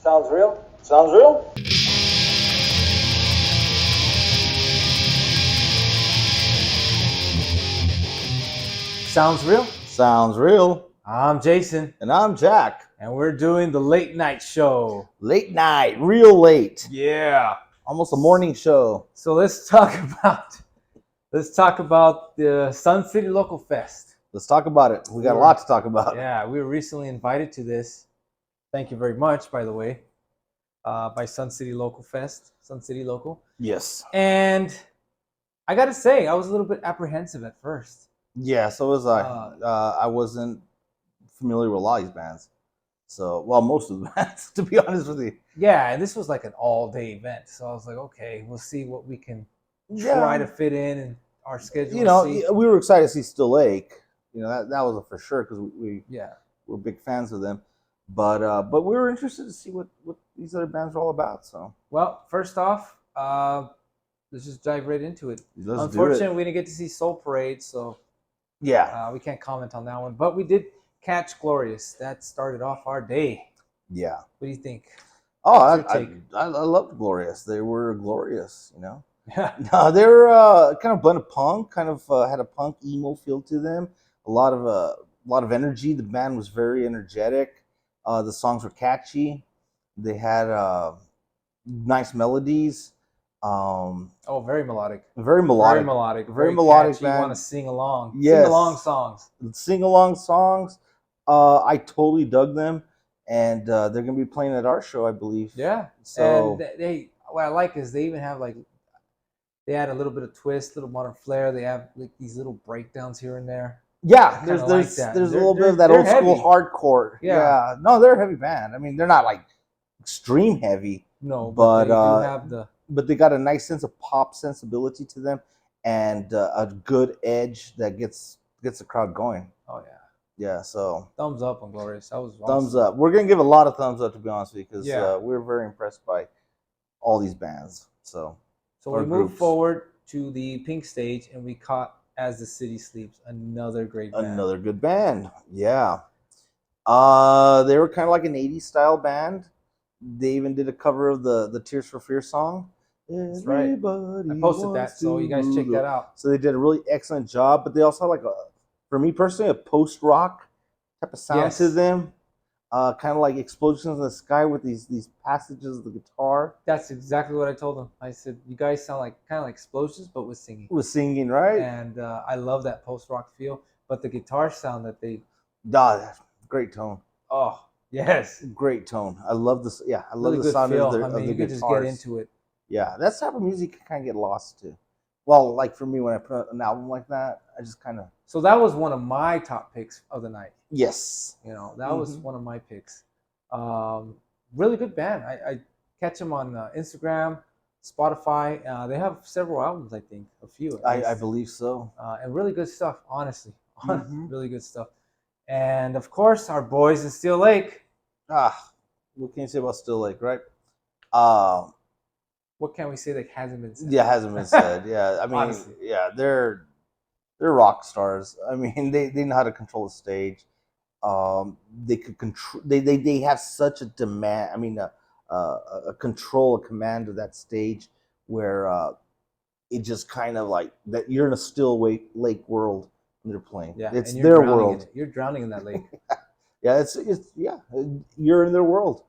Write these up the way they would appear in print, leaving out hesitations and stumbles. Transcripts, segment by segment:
Sounds real? Sounds real? Sounds real? Sounds real. I'm Jason, And I'm Jack. and we're doing the late night show. Late night, real late. Yeah. Almost a morning show. So let's talk about the Sun City Local Fest. Let's talk about it. We got a lot to talk about. Yeah, we were recently invited to this. Thank you very much, by the way, by Sun City Local Fest, Sun City Local. Yes. And I got to say, I was a little bit apprehensive at first. Yeah, so was I. I wasn't familiar with a lot of these bands. So, well, most of the bands, to be honest with you. Yeah, and this was like an all-day event. So I was like, okay, we'll see what we can try to fit in our schedule. You know, we were excited to see Still Lake. You know, that was a for sure because we're big fans of them. But we were interested to see what these other bands are all about. So, well, first off, let's just dive right into it. Unfortunately, we didn't get to see Soul Parade, so yeah, we can't comment on that one. But we did catch Glorious. That started off our day. Yeah. What do you think? Oh, I loved Glorious. They were glorious, you know. No, they were kind of blend of punk, kind of had a punk emo feel to them. A lot of energy. The band was very energetic. The songs were catchy. They had nice melodies. Very melodic. Very melodic. Very melodic catchy. You want to sing along. Yes. Sing along songs. Sing along songs. I totally dug them, and they're gonna be playing at our show, I believe. Yeah. So and what I like is they even have they add a little bit of twist, little modern flair. They have like these little breakdowns here and there. Yeah, there's like a little bit of that old school hardcore. Yeah. No, they're a heavy band. I mean, they're not like extreme heavy. No, but they do have but they got a nice sense of pop sensibility to them, and a good edge that gets the crowd going. Oh yeah. Yeah, so thumbs up on Glorious. That was awesome. Thumbs up. We're gonna give a lot of thumbs up, to be honest with you, because we're very impressed by all these bands. So we moved forward to the Pink Stage, and we caught As the City Sleeps, another great band. Another good band. Yeah. They were kind of like an 80s style band. They even did a cover of the Tears for Fears song. That's right. I posted that, so you guys check that out. So they did a really excellent job, but they also had for me personally, a post-rock type of sound to them. Kind of like explosions in the sky with these passages of the guitar. That's exactly what I told them. I said, you guys sound kind of like explosions, but with singing. With singing, right? And I love that post-rock feel. But the guitar sound that they... great tone. Oh, yes. Great tone. I love this. Yeah, I love really the sound feel. of the you guitars. Could just get into it. Yeah, that type of music can kind of get lost too. Well, like for me, when I put out an album like that, I just kind of... So that was one of my top picks of the night. Yes. You know, that was one of my picks. Really good band. I catch them on Instagram, Spotify. They have several albums, I think. A few. I believe so. And really good stuff, honestly. Really good stuff. And, of course, our boys in Still Lake. What can you say about Still Lake, right? What can we say that hasn't been said? Yeah, hasn't been said. Yeah, I mean, honestly. Yeah, they're rock stars. I mean, they know how to control the stage. They could control. They have such a demand. I mean, a control, a command of that stage where it just kind of like that. You're in a Still Lake world when they're playing. Yeah, it's their world. You're drowning in that lake. Yeah, it's you're in their world.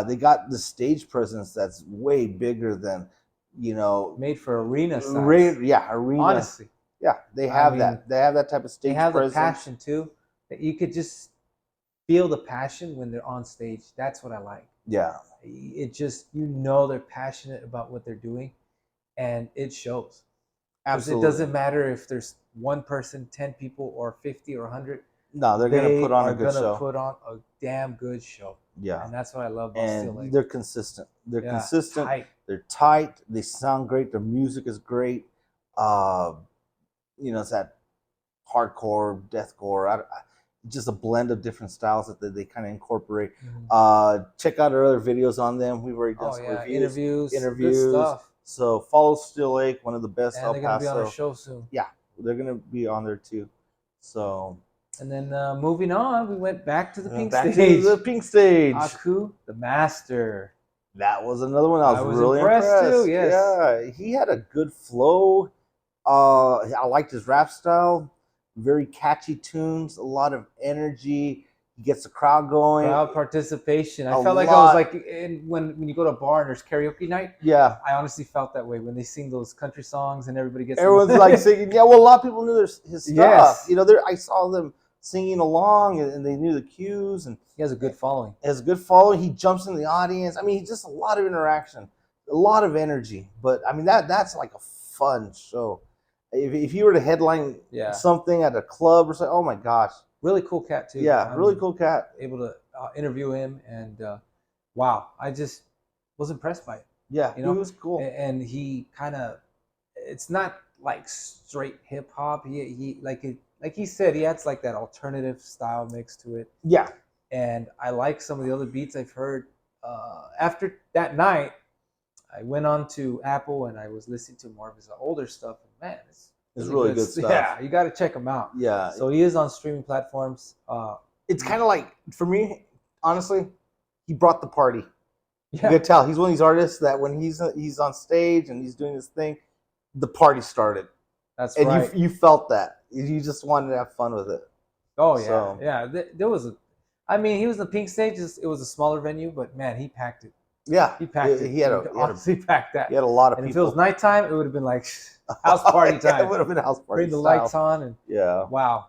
They got the stage presence that's way bigger than, made for arena size. Arena. Honestly. Yeah, they have that. They have that type of stage presence. They have the passion too. That you could just feel the passion when they're on stage. That's what I like. Yeah. It just, they're passionate about what they're doing, and it shows. Absolutely. It doesn't matter if there's one person, 10 people, or 50 or 100. No, they're going to put on a good show. They're going to put on a damn good show. Yeah. And that's what I love about Still Lake. They're consistent. They're consistent. Tight. They're tight. They sound great. Their music is great. It's that hardcore, deathcore, just a blend of different styles that they kind of incorporate. Check out our other videos on them. We've already done some reviews. Interviews. Good stuff. So follow Still Lake, one of the best El Paso. They're going to be on our show soon. Yeah, they're going to be on there too. So And then moving on, we went back to the pink Back stage. to the pink stage. Aku, the master. That was another one. I was really impressed impressed. too. Yes. Yeah, he had a good flow. I liked his rap style. Very catchy tunes. A lot of energy. He gets the crowd going. Crowd participation. I A felt like I lot. was like when you go to a bar and there's karaoke night. Yeah, I honestly felt that way when they sing those country songs and everybody gets. everyone's like singing. Yeah, well, a lot of people knew his stuff. Yes. You know, I saw them singing along, and they knew the cues. And he has a good following. He has a good following. He jumps in the audience. I mean, just a lot of interaction, a lot of energy. But I mean, that's like a fun show. If you were to headline something at a club or something, oh my gosh. Really cool cat too. Yeah, really cool cat. Able to interview him, and wow, I just was impressed by it. Yeah, he was cool. And he kind of, it's not like straight hip hop. He like he said, he adds like that alternative style mix to it. Yeah. And I like some of the other beats I've heard. After that night, I went on to Apple and I was listening to more of his older stuff. And man, it's really good stuff. Yeah, you got to check him out. Yeah. So he is on streaming platforms. It's kind of like, for me, honestly, he brought the party. Yeah. You could tell he's one of these artists that when he's on stage and he's doing his thing, the party started. That's right. And you felt that. You just wanted to have fun with it. Oh, yeah. So. Yeah. There was I mean, he was the pink stage. It was a smaller venue, but man, he packed it. Yeah. He packed it. He honestly packed that. He had a lot of people. And if it was nighttime, it would have been like house party time. It would have been house party. Bring the lights on and wow.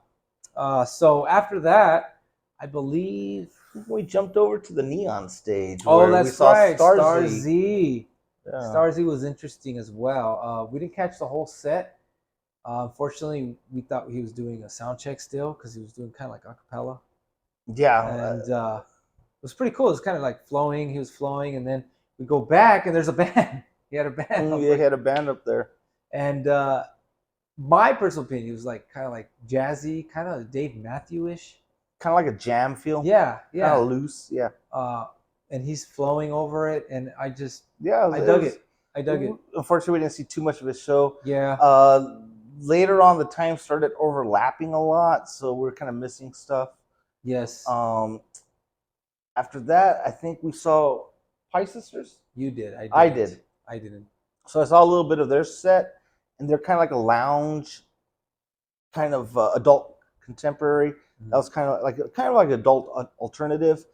So after that, I believe we jumped over to the neon stage. Oh, that's right. Star Z. Yeah. Star Z was interesting as well. We didn't catch the whole set. Unfortunately, we thought he was doing a sound check still because he was doing kind of like a cappella. Yeah. And it was pretty cool. It was kind of like flowing. He was flowing, and then we go back, and there's a band. He had a band. He had a band up there. And my personal opinion, it was like kind of like jazzy, kind of Dave Matthews-ish. Kind of like a jam feel. Yeah. Kind of loose. Yeah. And he's flowing over it, and I just I dug it. Unfortunately, we didn't see too much of his show. Yeah. Later on, the time started overlapping a lot, so we're kind of missing stuff. Yes. After that, I think we saw Pie Sisters. You did. I did. I didn't. So I saw a little bit of their set, and they're kind of like a lounge, kind of adult contemporary. Mm-hmm. That was kind of like adult alternative,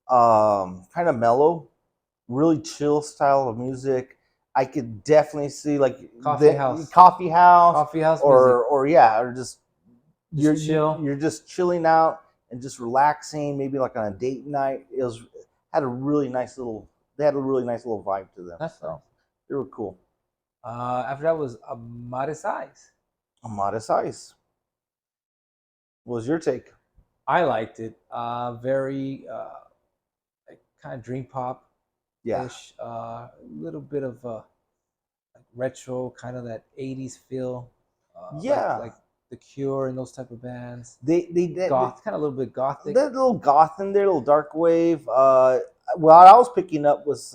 kind of mellow, really chill style of music. I could definitely see like coffee house, or just you're just chilling out and just relaxing, maybe like on a date night. They had a really nice little vibe to them. That's nice. They were cool. After that was Modest Eyes. Modest Eyes. What was your take? I liked it. Very like kind of dream pop. Yeah. A little bit of like retro, kind of that 80s feel. Like The Cure and those type of bands. They did goth, kind of a little bit gothic. That little goth in there, a little dark wave. What I was picking up was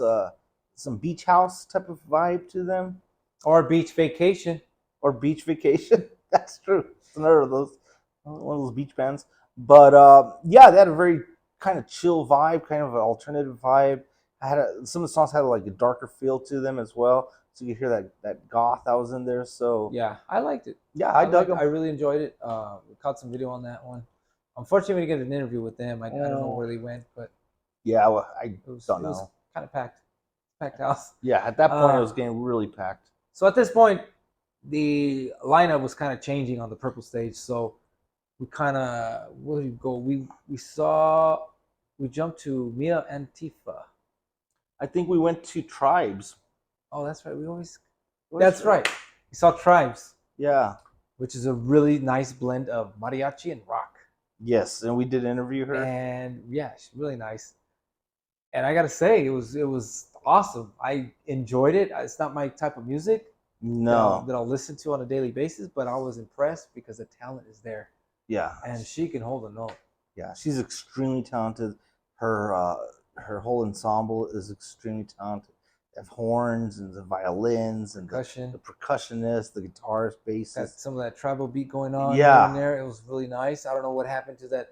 some beach house type of vibe to them. Or Beach Vacation. That's true. It's another of those, one of those beach bands. But they had a very kind of chill vibe, kind of an alternative vibe. Some of the songs had like a darker feel to them as well, so you could hear that goth that was in there. So yeah, I liked it. Yeah, I dug them. I really enjoyed it. We caught some video on that one. Unfortunately, we didn't get an interview with them. I don't know where they went, but yeah, well, I don't know. It was kind of packed house. Yeah, at that point, it was getting really packed. So at this point, the lineup was kind of changing on the purple stage. So we kind of where did we go? We jumped to Mia Antifa. I think we went to Tribes. Oh, that's right. That's right. We saw Tribes. Yeah. Which is a really nice blend of mariachi and rock. Yes, and we did interview her. And yeah, she's really nice. And I gotta say, it was awesome. I enjoyed it. It's not my type of music. No. That I'll listen to on a daily basis, but I was impressed because the talent is there. Yeah. And she can hold a note. Yeah, she's extremely talented. Her whole ensemble is extremely talented. have horns and the violins and Percussion. the percussionist, the guitarist, Got bassist. some of that tribal beat going on here Yeah. and there. It was really nice. I don't know what happened to that,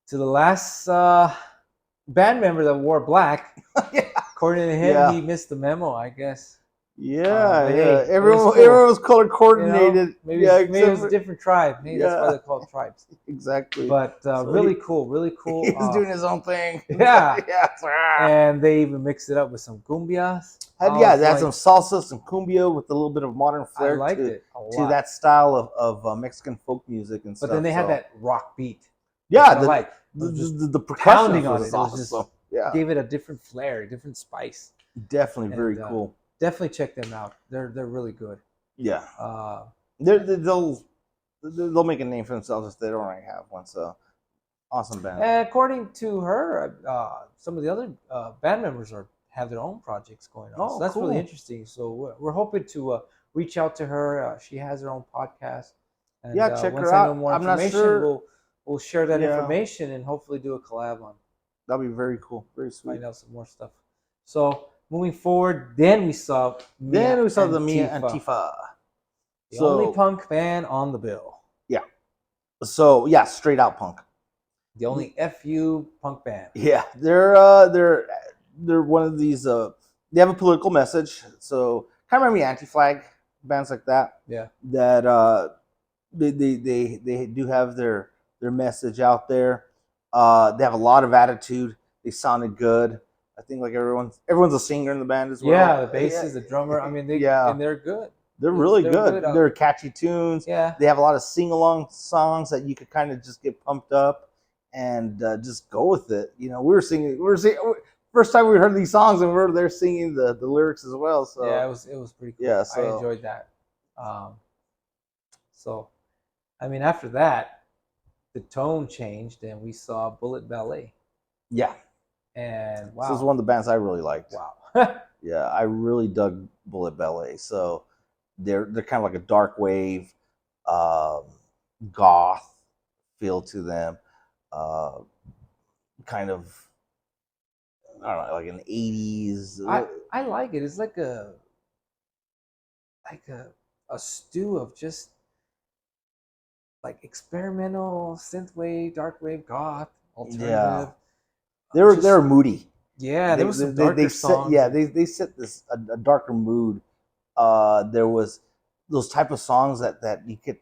to the last band member that wore black. Yeah. According to him, Yeah. he missed the memo, I guess. Yeah, but yeah. hey, it Everyone, was cool. everyone was color You coordinated. know, maybe, yeah, maybe it was a different tribe. Maybe that's why Yeah. they're called tribes. exactly. But So really cool, really cool. He was doing his own thing. Yeah. yeah. It's like, ah. And they even mixed it up with some cumbias. Yeah, they had some salsa, some cumbia with a little bit of modern I flair liked to, it a lot. to that style of Mexican folk music and stuff. But then they had so. that rock beat. Yeah, the percussion pounding on was it. It was just awesome. Yeah, gave it a different flair, a different spice. definitely very And, cool. Definitely check them out. They're really good. Yeah, Uh, they'll make a name for themselves if they don't already have one. So awesome band. according to her, some of the other band members have their own projects going on. Oh, so that's cool. really interesting. So we're hoping to reach out to her. She has her own podcast. And, Yeah, check once her I out. know more I'm not information, sure. we'll share that Yeah. information and hopefully do a collab on. That'll be very cool, very sweet. Find out some more stuff. So moving forward, then we saw the Mia Antifa. The only punk band on the bill. Yeah. So yeah, straight out punk. The only FU punk band. Yeah, they're one of these. They have a political message. So kind of remind me Anti-Flag bands like that. Yeah. That they do have their message out there. They have a lot of attitude. They sounded good. I think like everyone's a singer in the band as well. Yeah, the bassist, the drummer. I mean, and they're good. They're really They're good. good. They're catchy tunes. Yeah. They have a lot of sing-along songs that you could kind of just get pumped up and just go with it. You know, we were singing. First time we heard these songs, and we were there singing the lyrics as well. So yeah, it was pretty cool. Yeah, I enjoyed that. So, I mean, after that, the tone changed, and we saw Bullet Ballet. Yeah. And wow, this is one of the bands I really liked. Wow. Yeah, I really dug Bullet Ballet. So they're kind of like a dark wave, goth feel to them. Kind of, I don't know, like an 80s. I like it. It's like a stew of just like experimental synthwave, dark wave, goth, alternative. Yeah. They were moody. Yeah, there was some darker songs. They set this a darker mood. There was those type of songs that you get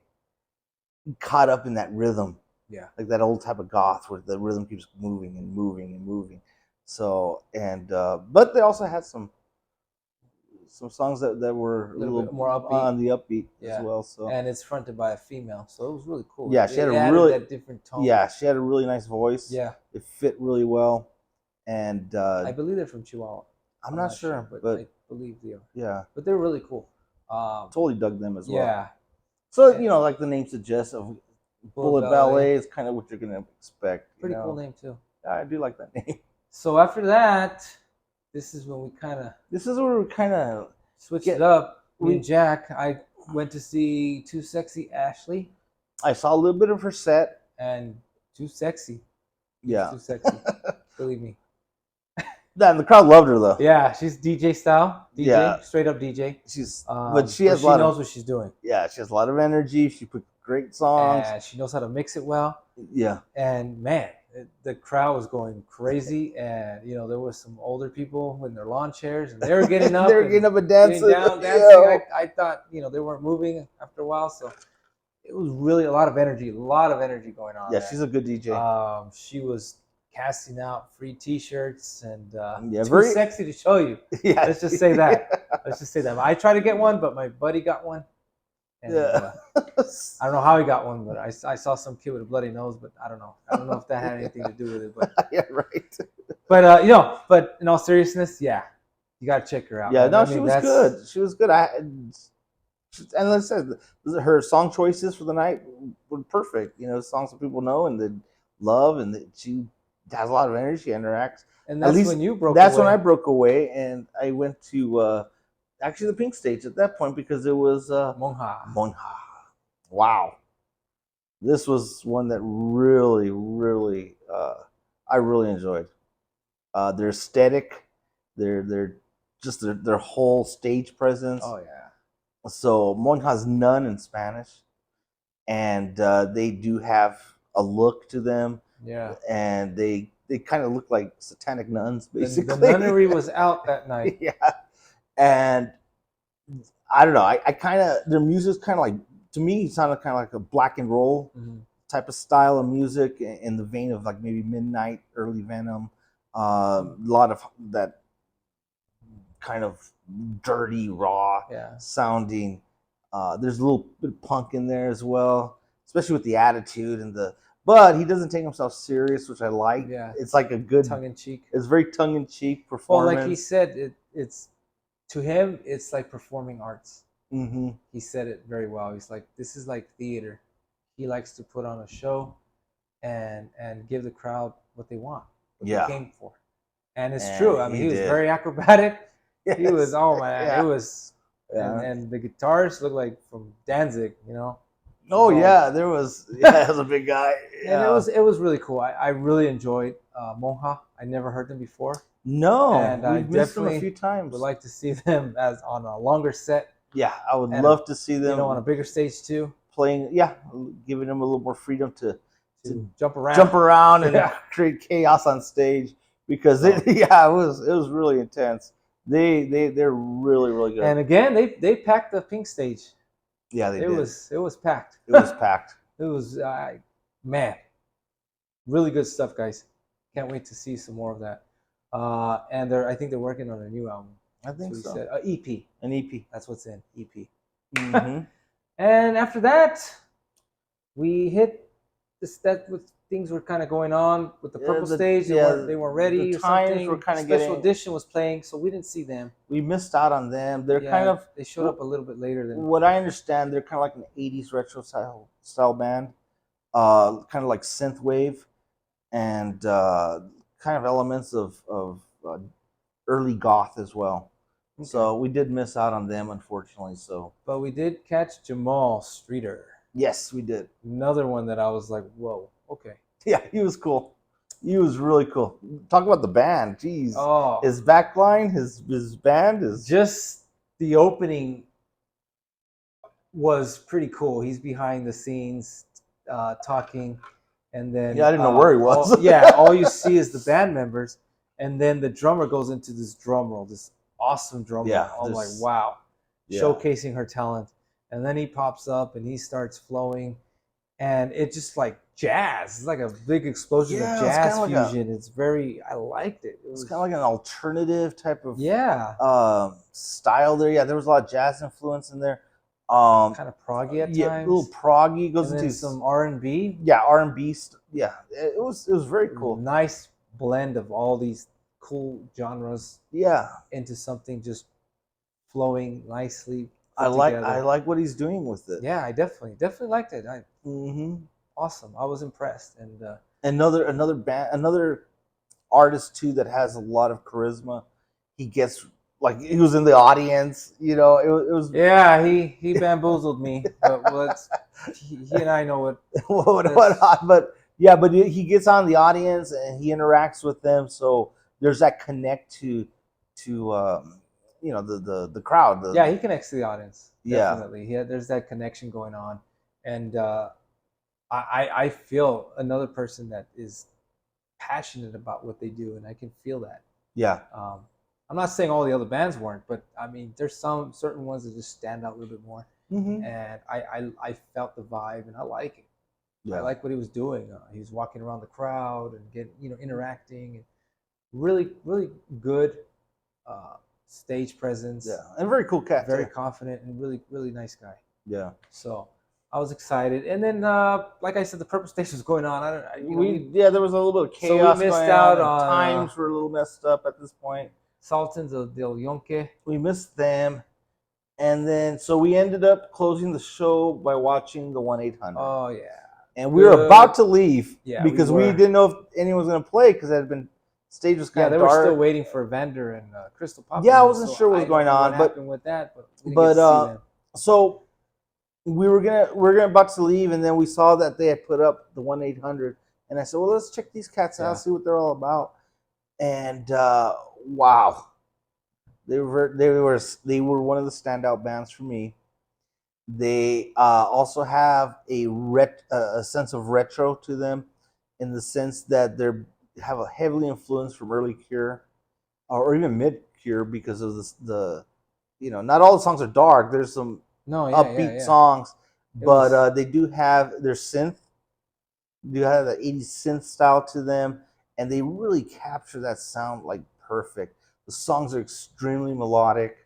caught up in that rhythm. Yeah, like that old type of goth where the rhythm keeps moving and moving and moving. So but they also had some songs that were a little bit more upbeat. On the upbeat as well. So and it's fronted by a female, so it was really cool. Yeah, she had a really that different tone. Yeah, she had a really nice voice. Yeah, it fit really well, and I believe they're from Chihuahua. I'm not sure, but I believe they are. Yeah, but they're really cool. Totally dug them as well. Yeah. So like the name suggests, of Bullet Ballet is kind of what you're gonna expect. Pretty cool name too. I do like that name. So after that, this is when we kind of switched it up. Me and Jack, I went to see Too Sexy Ashley. I saw a little bit of her set. And Too Sexy. Yeah. Too sexy. Believe me. And the crowd loved her though. Yeah, she's DJ style. DJ, yeah. Straight up DJ. But she knows what she's doing. Yeah, she has a lot of energy. She put great songs. And she knows how to mix it well. Yeah. And man, the crowd was going crazy, and there was some older people in their lawn chairs, and they were getting up. They were getting up and dancing. Dancing. Yeah. I thought they weren't moving after a while, so it was really a lot of energy going on. Yeah, there. She's a good DJ. She was casting out free T-shirts and very sexy to show you. Yeah, let's just say that. Let's just say that. I tried to get one, but my buddy got one. And, I don't know how he got one, but I saw some kid with a bloody nose, but I don't know. I don't know if that had anything to do with it. But yeah, right. But but in all seriousness, yeah, you gotta check her out. Yeah, no, she was good. She was good. And like I said, her song choices for the night were perfect. Songs that people know and that love, and that she has a lot of energy. She interacts. And that's when you broke. That's when I broke away, and I went to actually the pink stage at that point because it was Monha. Wow, this was one that really, really I really enjoyed. Their aesthetic, their just their whole stage presence. Oh yeah. So Monja's nun in Spanish, and they do have a look to them. Yeah. And they kind of look like satanic nuns, basically. The nunnery was out that night. Yeah. And I don't know. I kind of, their music's kind of like, to me, it sounded kind of like a black and roll type of style of music in the vein of like maybe Midnight, early Venom. A lot of that kind of dirty, raw sounding. There's a little bit of punk in there as well, especially with the attitude and the. But he doesn't take himself serious, which I like. Yeah, it's like a good tongue in cheek. It's very tongue in cheek performance. Well, like he said, it's to him, it's like performing arts. Mm-hmm. He said it very well. He's like, this is like theater. He likes to put on a show, and give the crowd what they want, what they came for, and it's true. I mean, he was very acrobatic. Yes. He was, oh man, it was, and the guitars look like from Danzig, you know. Oh yeah, there was. Yeah, it was a big guy. Yeah. And it was really cool. I really enjoyed Monja. I never heard them before. No, and I missed them definitely a few times. Would like to see them as on a longer set. Yeah, I would love to see them. You know, on a bigger stage too. Playing, giving them a little more freedom to jump around and create chaos on stage, because it was really intense. They're really good. And again, they packed the pink stage. Yeah, they did. It was packed. It was packed. It was man, really good stuff, guys. Can't wait to see some more of that. And I think they're working on a new album. I think so. Said, EP. An EP. That's what's in EP. Mm-hmm. And after that, we hit this. That with things were kind of going on with the Purple Stage. They weren't ready. The or times something. were kind of Special Edition was playing, so we didn't see them. We missed out on them. They're kind of. They showed up a little bit later than. What I understand, they're kind of like an '80s retro style band, kind of like synthwave, and kind of elements of early goth as well. Okay. So we did miss out on them, unfortunately. But we did catch Jamal Streeter. Yes, we did. Another one that I was like, whoa, okay. Yeah, he was cool. He was really cool. Talk about the band. Jeez. Oh. His backline, his band is just the opening was pretty cool. He's behind the scenes talking, and then I didn't know where he was. All you see is the band members, and then the drummer goes into this drum roll, this awesome drum roll. I'm like, wow, showcasing her talent. And then he pops up and he starts flowing, and it just like jazz. It's like a big explosion of jazz fusion. It's very, I liked it. It was kind of like an alternative type of style there. Yeah, there was a lot of jazz influence in there. Kind of proggy at times. Yeah, a little proggy. Goes into some R&B. Yeah, R&B. Yeah, it was very cool. Nice blend of all these cool genres. Yeah, into something just flowing nicely. I like what he's doing with it. Yeah, I definitely liked it. Awesome. I was impressed. And another artist too that has a lot of charisma. He gets like he was in the audience. You know, it was. Yeah, he bamboozled me. But he and I know but he gets on the audience and he interacts with them. So there's that connect to the crowd. He connects to the audience. Definitely. There's that connection going on, and I feel another person that is passionate about what they do, and I can feel that. Yeah. I'm not saying all the other bands weren't, but I mean, there's some certain ones that just stand out a little bit more, and I felt the vibe, and I like it. Yeah. I like what he was doing. He was walking around the crowd and interacting, and really, really good. Stage presence. Yeah, and very cool cat. Very confident and really, really nice guy. Yeah. So I was excited, and then like I said, the Purple Stage was going on. There was a little bit of chaos. So we missed out on times were a little messed up at this point. Sultans of Del Yunque. We missed them, and then so we ended up closing the show by watching the 1-800. Oh yeah. And we were about to leave because we didn't know if anyone was going to play because it had been. Stage was kind of dark. They were still waiting for Vander and Crystal Pop. Yeah, I wasn't sure what was going on, what happened with that, so we were about to leave, and then we saw that they had put up the 1-800, and I said, well, let's check these cats out, see what they're all about. And wow, They were one of the standout bands for me. They also have a sense of retro to them, in the sense that they have a heavily influence from early Cure, or even mid Cure, because of the not all the songs are dark. There's some upbeat songs, but they do have their synth. They have the 80s synth style to them, and they really capture that sound like perfect. The songs are extremely melodic.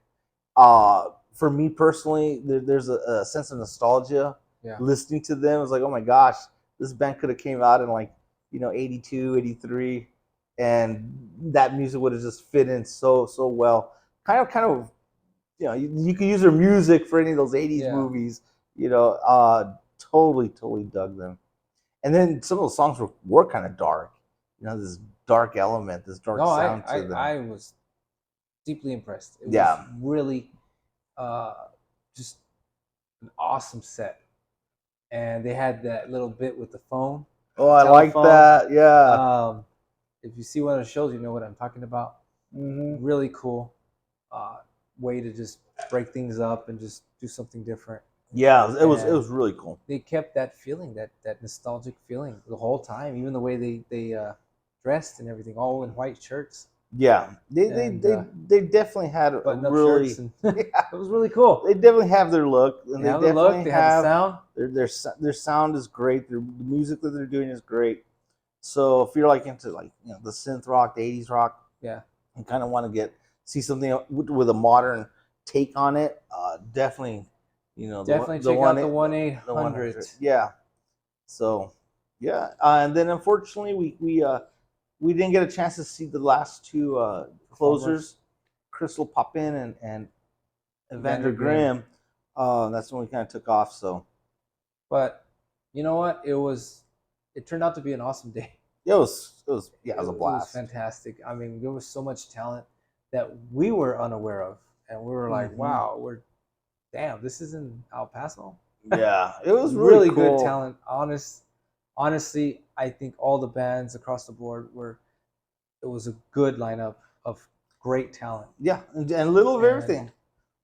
For me personally, there's a sense of nostalgia listening to them. It's like, oh my gosh, this band could have came out in like 82, 83, and that music would have just fit in so well. Kind of you can use their music for any of those 80s movies. Totally dug them. And then some of those songs were kind of dark. This dark element, this dark sound to them. I was deeply impressed. It was really just an awesome set. And they had that little bit with the phone. Oh, I like that. Yeah. If you see one of the shows, you know what I'm talking about. Mm-hmm. Really cool way to just break things up and just do something different. Yeah, it was really cool. They kept that feeling, that nostalgic feeling the whole time, even the way they dressed and everything, all in white shirts. Yeah, they definitely had a really. It was really cool. They definitely have their look, and they definitely have the sound. Their sound is great. The music that they're doing is great. So if you're like into the synth rock, the 80s rock, and kind of want to see something with a modern take on it, definitely. Definitely check out the 1-800. Yeah. So, and then unfortunately we didn't get a chance to see the last two closers, Crystal Popin and Evander Grimm. That's when we kind of took off. So, but you know what? It turned out to be an awesome day. It was a blast. It was fantastic. I mean, there was so much talent that we were unaware of, and we were like, wow, damn, this is in El Paso. Yeah, it was really cool. Good talent. Honestly, I think all the bands across the board it was a good lineup of great talent. Yeah, and a little of everything.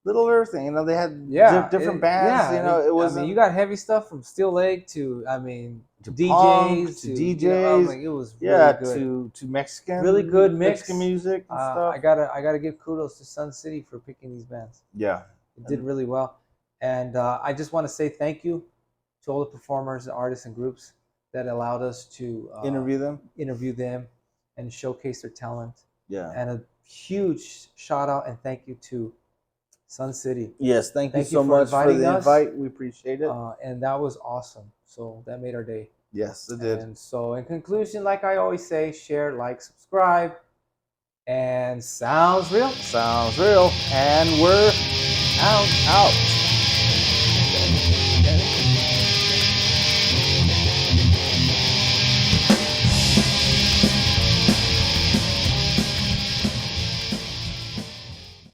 They had different bands. It was. You got heavy stuff from Steel Leg to DJs punk, to DJs. It was really good. to Mexican. Really good mix. Mexican music and stuff. I gotta give kudos to Sun City for picking these bands. Yeah. It did really well. And I just want to say thank you to all the performers, artists, and groups that allowed us to interview them and showcase their talent. Yeah. And a huge shout out and thank you to Sun City. Yes, thank you so much for the invite. We appreciate it. And that was awesome. So that made our day. Yes, it did. And so in conclusion, like I always say, share, like, subscribe. And sounds real. Sounds real. And we're out.